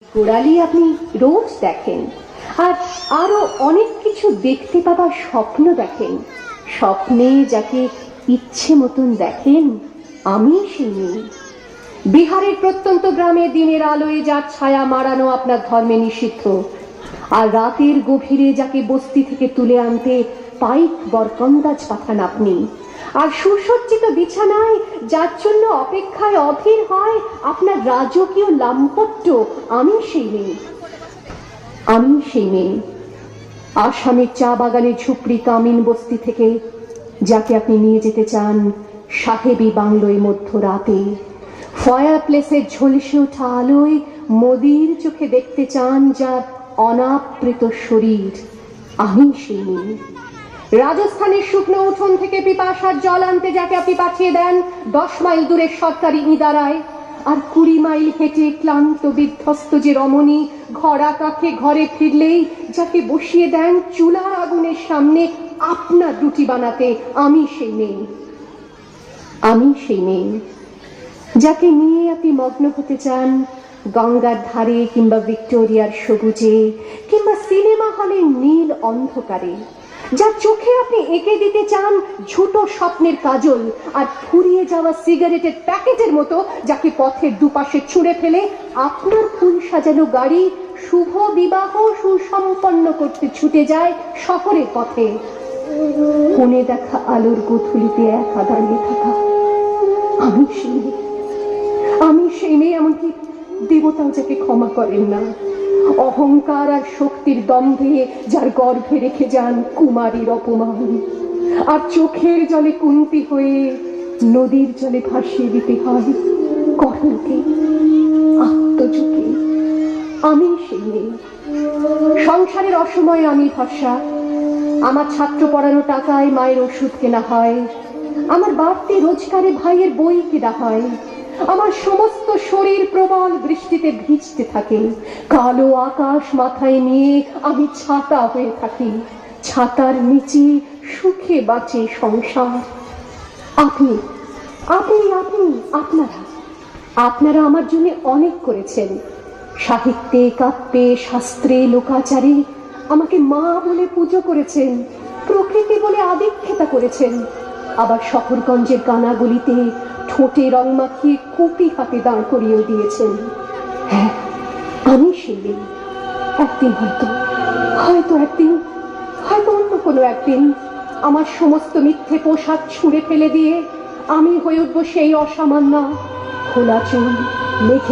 গোড়ালি আপনি রোজ দেখেন, আর আরো অনেক কিছু দেখতে পাবার স্বপ্ন দেখেন। স্বপ্নে যাকে ইচ্ছে মতন দেখেন, আমি সেই মেয়ে। বিহারের প্রত্যন্ত গ্রামে দিনের আলোয় যার ছায়া মারানো আপনার ধর্মে নিষিদ্ধ, আর রাতের গভীরে যাকে বস্তি থেকে তুলে আনতে পাইক বরকন্দাজ পাঠান আপনি, আর সুসজ্জিত বিছানায় যার জন্য অপেক্ষায় অধীর হয় আপনার রাজকীয় লাম্পট্য, আমি সেই মেয়ে। আমি সেই মেয়ে। আসামের চা বাগানের ঝুপড়ি কামিন বস্তি থেকে যাকে আপনি নিয়ে যেতে চান সাহেবী বাংলোয় মধ্যরাতে, ফায়ার প্লেসের ঝলসে ওঠা আলোয় মোদির চোখে দেখতে চান যার অনাবৃত শরীর, আমি সেই মেয়ে। রাজস্থানের শুকনো উঠোন থেকে পিপাসার জল আনতে যাকে আপনি পাঠিয়ে দেন 10 মাইল দূরের সরকারি ইদারায়, আর 20 মাইল হেঁটে ক্লান্ত বিধ্বস্ত যে রমণী ঘরা কাকে ঘরে ফিরলেই যাকে বসিয়ে দেন চুলার আগুনের সামনে আপনার রুটি বানাতে, আমি সেই মেয়ে। আমি সেই মেয়ে যাকে নিয়ে আপনি মগ্ন হতে চান গঙ্গার ধারে, কিংবা ভিক্টোরিয়ার সবুজে, কিংবা সিনেমা হলের নীল অন্ধকারে, যার চোখে আপনি এঁকে দিতে চান ঝুটো স্বপ্নের কাজল, আর ফুরিয়ে যাওয়া সিগারেটের প্যাকেটের মতো যাকে পথের দুপাশে ছুঁড়ে ফেলে আপনার ফুল সাজানো গাড়ি শুভ বিবাহ সুসম্পন্ন করতে ছুটে যায় শহরের পথে। কোণে দেখা আলোর গোধূলিতে একা দাঁড়িয়ে থাকা, আমি সেই মেয়ে। আমি সেই মেয়ে, এমনকি দেবতাও যাকে ক্ষমা করেন না। অহংকার আর শক্তির দম্ভে যার গর্ভে রেখে যান কুমারীর অপমান, আর চোখের জলে কুন্তি হয়ে নদীর জলে ভাসিয়ে দিতে হয় কর্ণকে, আত্মযোগে। আমি সেই মেয়ে। সংসারের অসময়ে আমি ভরসা। আমার ছাত্র পড়ানো টাকায় মায়ের ওষুধ কেনা হয়, আমার বাড়তি রোজগারে ভাইয়ের বই কেনা হয়, আমার সমস্ত শরীর প্রবল বৃষ্টিতে ভিজতে থাকে, কালো আকাশ মাথায় নিয়ে আমি ছাতা হয়ে থাকি, ছাতার নিচে সুখে বাঁচে সংসার। আপনি আপনি আপনি আপনারা আপনারা আমার জন্য অনেক করেছেন। সাহিত্যে, কাব্যে, শাস্ত্রে, লোকাচারে আমাকে মা বলে পুজো করেছেন, প্রকৃতি বলে আদিক্ষেতা করেছেন। আবার শহরগঞ্জের কানাগলিতে ঠোঁটে রং মাখিয়ে কুপি হাতে দাঁড় করিয়েও দিয়েছেন। হ্যাঁ, আমি সেই মেয়ে। একদিন হয়তো অন্য কোনো একদিন আমার সমস্ত মিথ্যে পোশাক ছুঁড়ে ফেলে দিয়ে আমি হয়ে উঠবো সেই অসামান্য খোলা চুল, মেঘে